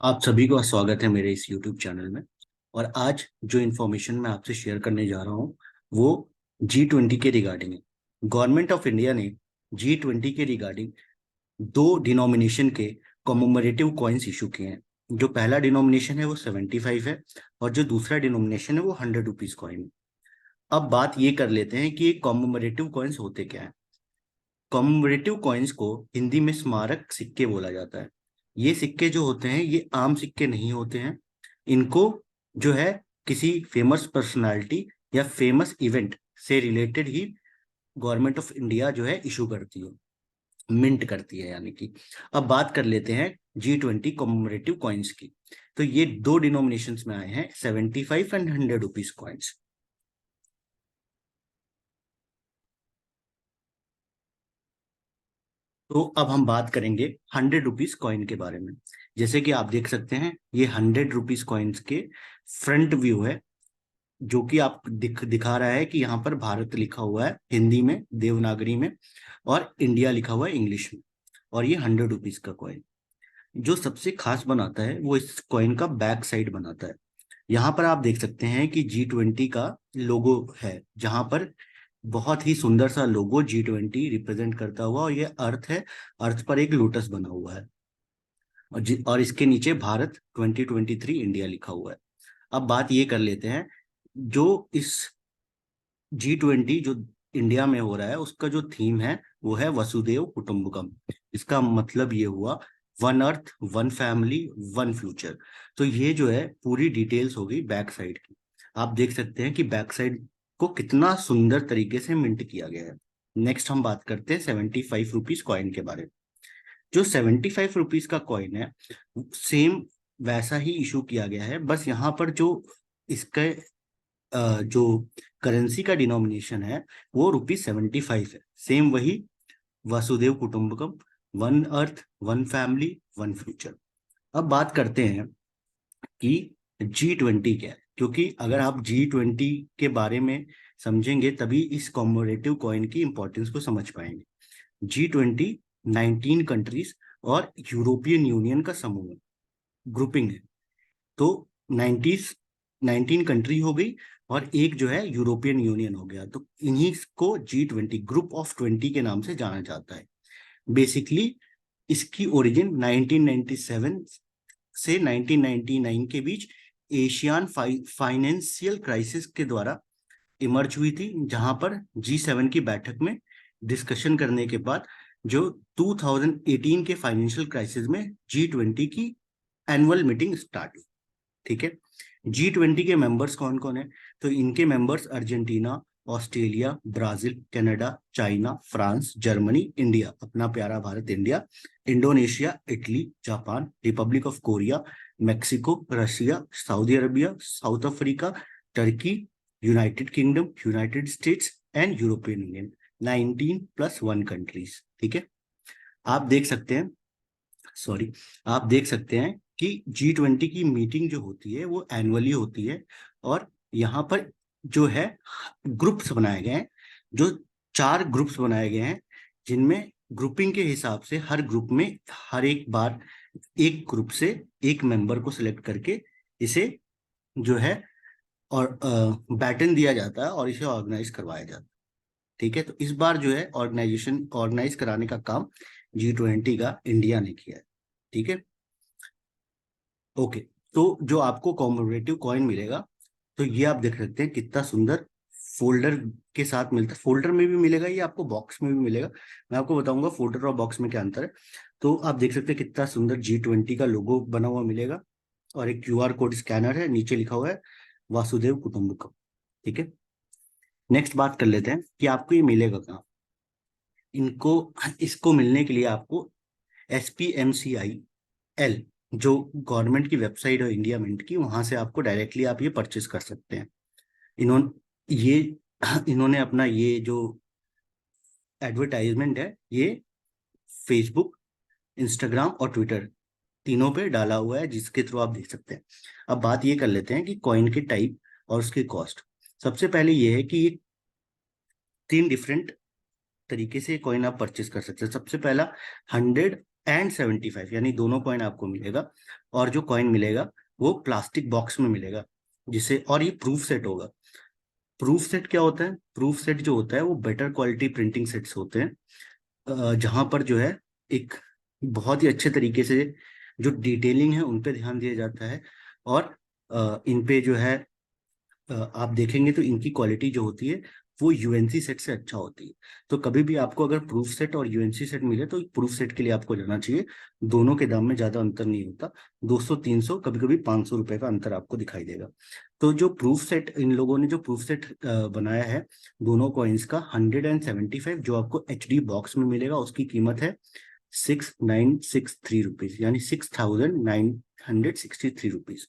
आप सभी का स्वागत है मेरे इस YouTube चैनल में। और आज जो इन्फॉर्मेशन मैं आपसे शेयर करने जा रहा हूँ वो G20 के रिगार्डिंग है। गवर्नमेंट ऑफ इंडिया ने G20 के रिगार्डिंग दो डिनोमिनेशन के कॉमेमोरेटिव कॉइन्स इशू किए हैं। जो पहला डिनोमिनेशन है वो 75 है और जो दूसरा डिनोमिनेशन है वो 100 रुपीज कॉइन है। अब बात ये कर लेते हैं कि ये कॉमेमोरेटिव कॉइन्स होते क्या है। कॉमेमोरेटिव कॉइन्स को हिंदी में स्मारक सिक्के बोला जाता है। ये सिक्के जो होते हैं ये आम सिक्के नहीं होते हैं। इनको जो है किसी फेमस पर्सनालिटी या फेमस इवेंट से related he government of India जो है इशू करती है, मिंट करती है यानी कि। अब बात कर लेते हैं G20 कॉमेमोरेटिव कॉइन्स की। तो ये दो डिनोमिनेशंस में आए हैं, 75 एंड 100 रुपीज कॉइन्स। तो अब हम बात करेंगे 100 रुपीज कॉइन के बारे में। जैसे कि आप देख सकते हैं ये 100 रुपीज कॉइन्स के फ्रंट व्यू है, जो कि आप दिखा रहा है कि यहाँ पर भारत लिखा हुआ है हिंदी में देवनागरी में और इंडिया लिखा हुआ है इंग्लिश में। और ये 100 रुपीज का कॉइन जो सबसे खास बनाता है वो इस कॉइन का बैक साइड बनाता है। यहाँ पर आप देख सकते हैं कि G20 का लोगो है, जहां पर बहुत ही सुंदर सा लोगो G20 रिप्रेजेंट करता हुआ, और ये अर्थ है, अर्थ पर एक लोटस बना हुआ है। और इसके नीचे भारत 2023 इंडिया लिखा हुआ है। अब बात ये कर लेते हैं, जो इस G20 जो इंडिया में हो रहा है उसका जो थीम है वो है वसुदेव कुटुंबकम। इसका मतलब ये हुआ one earth, one family, one future. तो ये जो है पूरी डिटेल्स होगी बैक साइड की। आप देख सकते हैं कि बैक साइड को कितना सुंदर तरीके से मिंट किया गया है। नेक्स्ट हम बात करते हैं 75 रुपीज कॉइन के बारे में। जो 75 रुपीज का कॉइन है सेम वैसा ही इशू किया गया है, बस यहाँ पर जो इसका जो करेंसी का डिनोमिनेशन है वो ₹75 है। सेम वही वसुदेव कुटुंबकम, one earth, one family, one future. अब बात करते हैं कि G20 क्या है, क्योंकि अगर आप G20 के बारे में समझेंगे तभी इस कॉमोरेटिव कॉइन की इंपॉर्टेंस को समझ पाएंगे। G20 19 कंट्रीज और यूरोपियन यूनियन का समूह है, ग्रुपिंग है। तो 19 कंट्री हो गई और एक जो है यूरोपियन यूनियन हो गया, तो इन्हीं को G20 ग्रुप ऑफ 20 के नाम से जाना जाता है। बेसिकली इसकी ओरिजिन 1997 से 1999 के बीच एशियन फाइनेंशियल क्राइसिस के द्वारा इमर्ज हुई थी, जहां पर G7 की बैठक में डिस्कशन करने के बाद जो 2018 के फाइनेंशियल क्राइसिस में G20 की एनुअल मीटिंग स्टार्ट हुई। ठीक है। G20 के मेंबर्स कौन कौन है? तो इनके members Argentina, Australia, Brazil, Canada, China, France, Germany, India, अपना प्यारा Bharat India, Indonesia, Italy, Japan, Republic of Korea, Mexico, Russia, Saudi Arabia, south Africa, Turkey, United kingdom, United states and European union. 19+1 countries. ठीक है। आप देख सकते हैं, sorry, आप देख सकते हैं कि G20 की मीटिंग जो होती है वो एनुअली होती है। और यहाँ पर जो है ग्रुप्स बनाए गए हैं, जो 4 ग्रुप्स बनाए गए हैं, जिनमें ग्रुपिंग के हिसाब से हर ग्रुप में हर एक बार एक ग्रुप से एक मेंबर को सिलेक्ट करके इसे जो है और बैटन दिया जाता है और इसे ऑर्गेनाइज करवाया जाता है। ठीक है। तो इस बार जो है ऑर्गेनाइजेशन ऑर्गेनाइज कराने का काम G20 का इंडिया ने किया है। ठीक है। ओके। तो जो आपको कॉमेमोरेटिव कॉइन मिलेगा, तो ये आप देख सकते हैं कितना सुंदर फोल्डर के साथ मिलता है। फोल्डर में भी मिलेगा, ये आपको बॉक्स में भी मिलेगा। मैं आपको बताऊंगा फोल्डर और बॉक्स में क्या अंतर है। तो आप देख सकते हैं कितना सुंदर G20 का लोगो बना हुआ मिलेगा, और एक QR कोड स्कैनर है, नीचे लिखा हुआ है वासुदेव कुटुंबकम। ठीक है। नेक्स्ट बात कर लेते हैं कि आपको ये मिलेगा कहाँ। इनको इसको मिलने के लिए आपको SPMCIL जो गवर्नमेंट की वेबसाइट है इंडिया मिंट की, वहां से आपको डायरेक्टली आप ये परचेस कर सकते हैं। ये इन्होंने अपना ये जो एडवर्टाइजमेंट है ये फेसबुक, इंस्टाग्राम और ट्विटर तीनों पे डाला हुआ है, जिसके थ्रू आप देख सकते हैं। अब बात ये कर लेते हैं कि कॉइन के टाइप और उसकी कॉस्ट। सबसे पहले ये है कि ये 3 डिफरेंट तरीके से कॉइन आप परचेस कर सकते हैं। सबसे पहला 100 एंड 75, यानी दोनों कॉइन आपको मिलेगा। और जो कॉइन मिलेगा वो प्लास्टिक बॉक्स में मिलेगा, जिसे, और ये प्रूफ सेट होगा। प्रूफ सेट क्या होता है? प्रूफ सेट जो होता है वो बेटर क्वालिटी प्रिंटिंग सेट्स होते हैं, जहां पर जो है एक बहुत ही अच्छे तरीके से जो डिटेलिंग है उन पे ध्यान दिया जाता है। और इन पे जो है आप देखेंगे तो इनकी क्वालिटी जो होती है वो यूएनसी सेट से अच्छा होती है। तो कभी भी आपको अगर प्रूफ सेट और यूएनसी सेट मिले तो प्रूफ सेट के लिए आपको जाना चाहिए। दोनों के दाम में ज्यादा अंतर नहीं होता, 200-300, कभी कभी 500 रुपए का अंतर आपको दिखाई देगा। तो जो प्रूफ सेट, इन लोगों ने जो प्रूफ सेट बनाया है दोनों कॉइन्स का, 175 जो आपको एचडी बॉक्स में मिलेगा, उसकी कीमत है 6963 रुपीज, यानी 6963 रुपीज।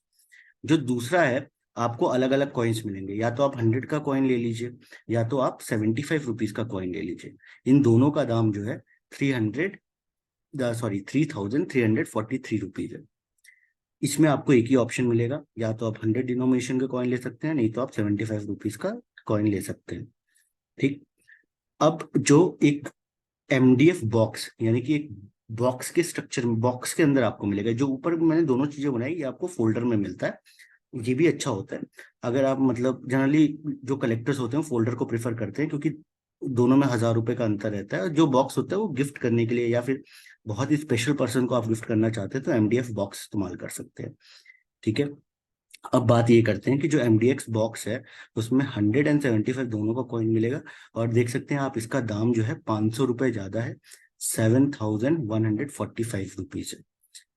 जो दूसरा है, आपको अलग अलग कॉइन्स मिलेंगे, या तो आप 100 का कॉइन ले लीजिए, या तो आप 75 रुपीज का कॉइन ले लीजिए। इन दोनों का दाम जो है 3343 रुपीज है। इसमें आपको एक ही ऑप्शन मिलेगा, या तो आप 100 डिनोमिनेशन का कॉइन ले सकते हैं, नहीं तो आप 75 रुपीज का कॉइन ले सकते हैं। ठीक। अब जो एक एमडीएफ बॉक्स, यानी कि एक बॉक्स के स्ट्रक्चर में, बॉक्स के अंदर आपको मिलेगा, जो ऊपर मैंने दोनों चीजें बनाई, ये आपको फोल्डर में मिलता है। ये भी अच्छा होता है। अगर आप, मतलब जनरली जो कलेक्टर्स होते हैं फोल्डर को प्रेफर करते हैं, क्योंकि दोनों में 1000 रुपए का अंतर रहता है। जो बॉक्स होता है वो गिफ्ट करने के लिए, या फिर बहुत ही स्पेशल पर्सन को आप गिफ्ट करना चाहते हैं तो एमडीएफ बॉक्स इस्तेमाल कर सकते हैं। ठीक है। अब बात ये करते हैं कि जो एमडीएक्स बॉक्स है उसमें 175 दोनों का कॉइन मिलेगा। और देख सकते हैं आप, इसका दाम जो है 500 रुपए ज्यादा है, 7145 रुपीज है।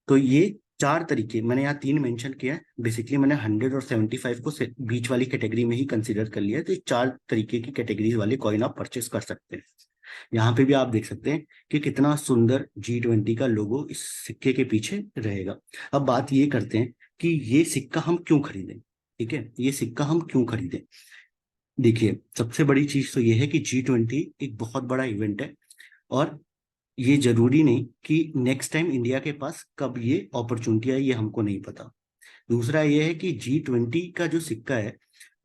तो ये चार तरीके मैंने यहाँ तीन मेंशन किया है। बेसिकली मैंने 100 और 75 को बीच वाली कैटेगरी में ही कंसीडर कर लिया है। तो ये चार तरीके की कैटेगरीज वाले कॉइन आप परचेस कर सकते हैं। यहाँ पे भी आप देख सकते हैं कि कितना सुंदर G20 का लोगो इस सिक्के के पीछे रहेगा। अब बात ये करते हैं कि ये सिक्का हम क्यों खरीदें। ठीक है, ये सिक्का हम क्यों खरीदें। देखिए, सबसे बड़ी चीज तो ये है कि G20 एक बहुत बड़ा इवेंट है, और ये जरूरी नहीं कि नेक्स्ट टाइम इंडिया के पास कब ये अपॉर्चुनिटी है, ये हमको नहीं पता। दूसरा ये है कि G20 का जो सिक्का है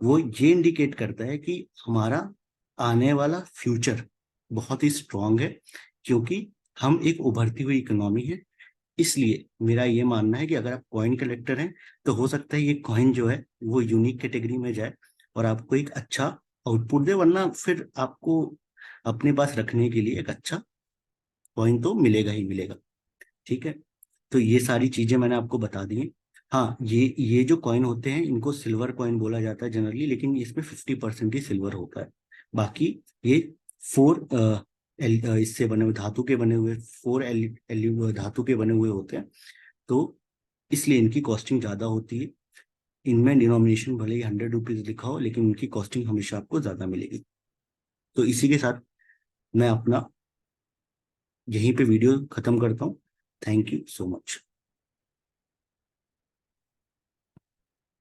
वो ये इंडिकेट करता है कि हमारा आने वाला फ्यूचर बहुत ही स्ट्रांग है, क्योंकि हम एक उभरती हुई इकोनॉमी है। इसलिए मेरा ये मानना है कि अगर आप कॉइन कलेक्टर हैं तो हो सकता है ये कॉइन जो है वो यूनिक कैटेगरी में जाए और आपको एक अच्छा आउटपुट दे, वरना फिर आपको अपने पास रखने के लिए एक अच्छा कॉइन तो मिलेगा ही मिलेगा। ठीक है। तो ये सारी चीजें मैंने आपको बता दी हैं। हाँ, ये जो कॉइन होते हैं इनको सिल्वर कॉइन बोला जाता है जनरली, लेकिन इसमें 50% ही सिल्वर होता है। बाकी ये फोर इससे बने हुए, धातु के बने हुए, धातु के बने हुए होते हैं। तो इसलिए इनकी कॉस्टिंग ज्यादा होती है। इनमें डिनोमिनेशन भले ही 100 रुपीज लिखा हो, लेकिन इनकी कॉस्टिंग हमेशा आपको ज्यादा मिलेगी। तो इसी के साथ मैं अपना यहीं पे वीडियो खत्म करता हूँ। Thank you so much.